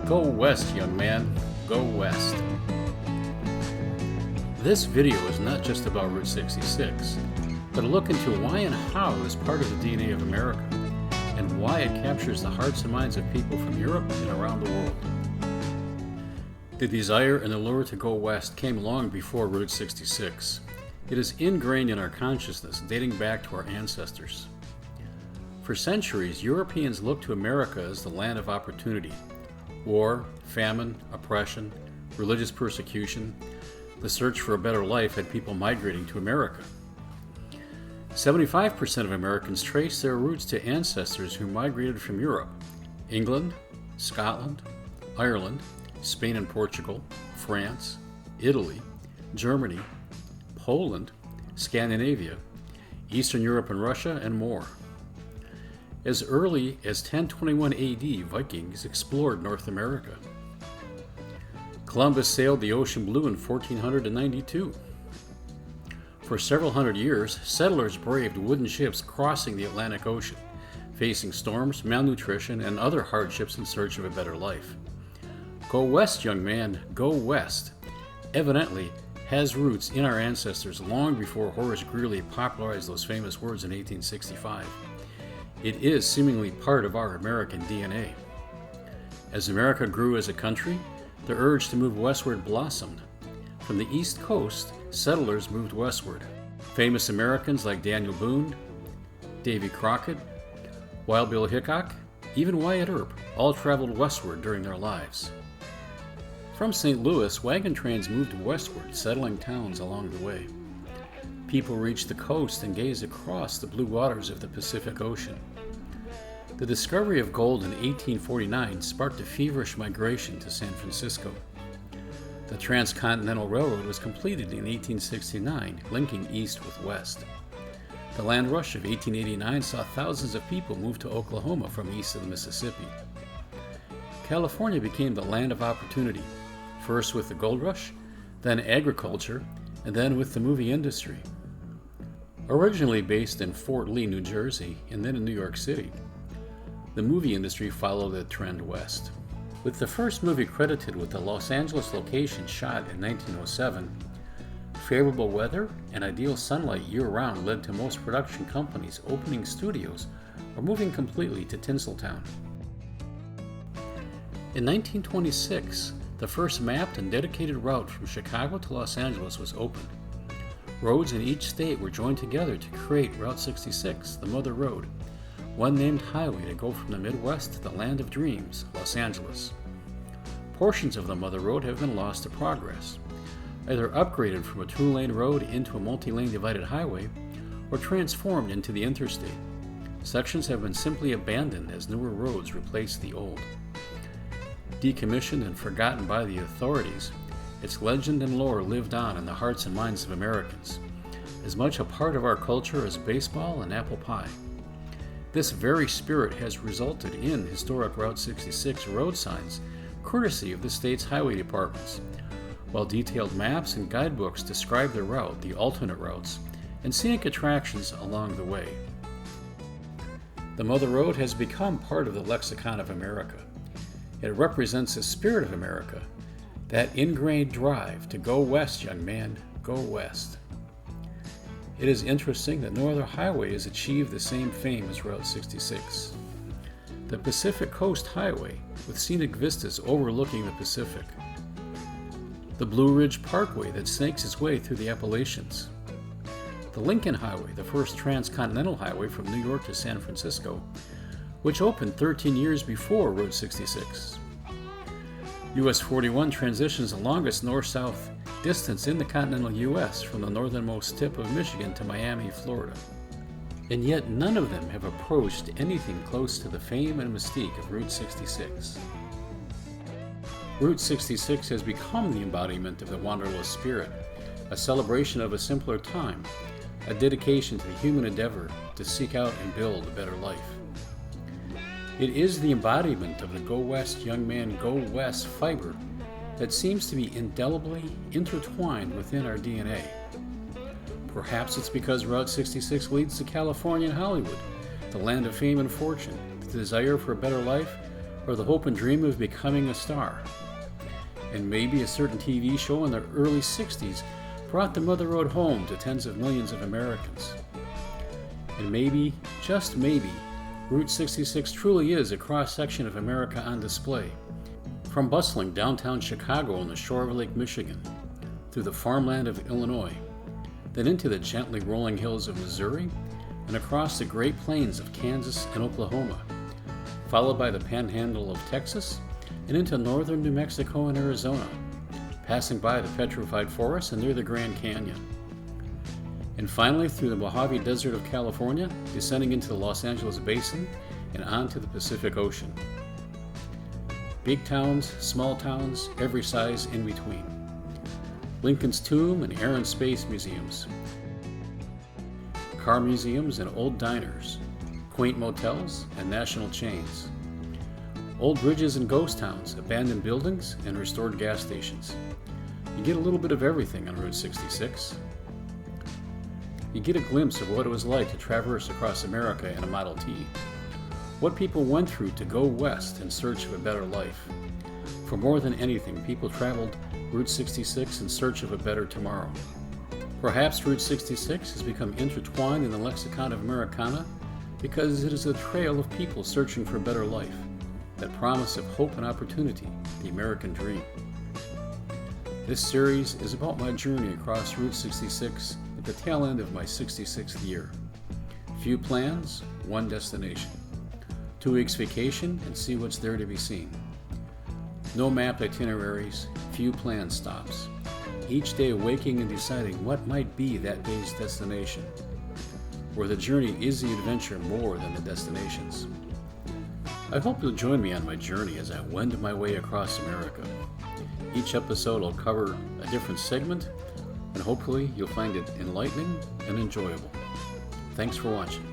Go west, young man. Go west. This video is not just about Route 66, but a look into why and how it is part of the DNA of America, and why it captures the hearts and minds of people from Europe and around the world. The desire and allure to go west came long before Route 66. It is ingrained in our consciousness, dating back to our ancestors. For centuries, Europeans looked to America as the land of opportunity. War, famine, oppression, religious persecution, the search for a better life had people migrating to America. 75% of Americans trace their roots to ancestors who migrated from Europe: England, Scotland, Ireland, Spain and Portugal, France, Italy, Germany, Poland, Scandinavia, Eastern Europe and Russia, and more. As early as 1021 AD, Vikings explored North America. Columbus sailed the ocean blue in 1492. For several hundred years, settlers braved wooden ships crossing the Atlantic Ocean, facing storms, malnutrition, and other hardships in search of a better life. Go west, young man, go west, evidently has roots in our ancestors long before Horace Greeley popularized those famous words in 1865. It is seemingly part of our American DNA. As America grew as a country, the urge to move westward blossomed. From the East Coast, settlers moved westward. Famous Americans like Daniel Boone, Davy Crockett, Wild Bill Hickok, even Wyatt Earp all traveled westward during their lives. From St. Louis, wagon trains moved westward, settling towns along the way. People reached the coast and gazed across the blue waters of the Pacific Ocean. The discovery of gold in 1849 sparked a feverish migration to San Francisco. The Transcontinental Railroad was completed in 1869, linking east with west. The land rush of 1889 saw thousands of people move to Oklahoma from east of the Mississippi. California became the land of opportunity, first with the gold rush, then agriculture, and then with the movie industry. Originally based in Fort Lee, New Jersey, and then in New York City, the movie industry followed the trend west. With the first movie credited with the Los Angeles location shot in 1907, favorable weather and ideal sunlight year-round led to most production companies opening studios or moving completely to Tinseltown. In 1926, the first mapped and dedicated route from Chicago to Los Angeles was opened. Roads in each state were joined together to create Route 66, the Mother Road, one named highway to go from the Midwest to the land of dreams, Los Angeles. Portions of the Mother Road have been lost to progress, either upgraded from a two-lane road into a multi-lane divided highway or transformed into the interstate. Sections have been simply abandoned as newer roads replace the old. Decommissioned and forgotten by the authorities, its legend and lore lived on in the hearts and minds of Americans, as much a part of our culture as baseball and apple pie. This very spirit has resulted in historic Route 66 road signs, courtesy of the state's highway departments, while detailed maps and guidebooks describe the route, the alternate routes, and scenic attractions along the way. The Mother Road has become part of the lexicon of America. It represents the spirit of America, that ingrained drive to go west, young man, go west. It is interesting that no other highway has achieved the same fame as Route 66. The Pacific Coast Highway, with scenic vistas overlooking the Pacific. The Blue Ridge Parkway that snakes its way through the Appalachians. The Lincoln Highway, the first transcontinental highway from New York to San Francisco, which opened 13 years before Route 66. US 41 transitions the longest north-south distance in the continental US from the northernmost tip of Michigan to Miami, Florida. And yet none of them have approached anything close to the fame and mystique of Route 66. Route 66 has become the embodiment of the wanderlust spirit, a celebration of a simpler time, a dedication to the human endeavor to seek out and build a better life. It is the embodiment of the Go West, young man, go west fiber that seems to be indelibly intertwined within our DNA. Perhaps it's because Route 66 leads to California and Hollywood, the land of fame and fortune, the desire for a better life, or the hope and dream of becoming a star. And maybe a certain TV show in the early 60s brought the Mother Road home to tens of millions of Americans. And maybe, just maybe, Route 66 truly is a cross-section of America on display. From bustling downtown Chicago on the shore of Lake Michigan, through the farmland of Illinois, then into the gently rolling hills of Missouri, and across the Great Plains of Kansas and Oklahoma, followed by the panhandle of Texas, and into northern New Mexico and Arizona, passing by the Petrified Forest and near the Grand Canyon. And finally through the Mojave Desert of California, descending into the Los Angeles Basin and onto the Pacific Ocean. Big towns, small towns, every size in between. Lincoln's Tomb and Air and Space museums. Car museums and old diners. Quaint motels and national chains. Old bridges and ghost towns, abandoned buildings and restored gas stations. You get a little bit of everything on Route 66. You get a glimpse of what it was like to traverse across America in a Model T. What people went through to go west in search of a better life. For more than anything, people traveled Route 66 in search of a better tomorrow. Perhaps Route 66 has become intertwined in the lexicon of Americana because it is a trail of people searching for a better life, that promise of hope and opportunity, the American dream. This series is about my journey across Route 66 at the tail end of my 66th year. Few plans, one destination. 2 weeks vacation and see what's there to be seen. No mapped itineraries, few planned stops. Each day waking and deciding what might be that day's destination, where the journey is the adventure more than the destinations. I hope you'll join me on my journey as I wend my way across America. Each episode will cover a different segment, and hopefully you'll find it enlightening and enjoyable. Thanks for watching.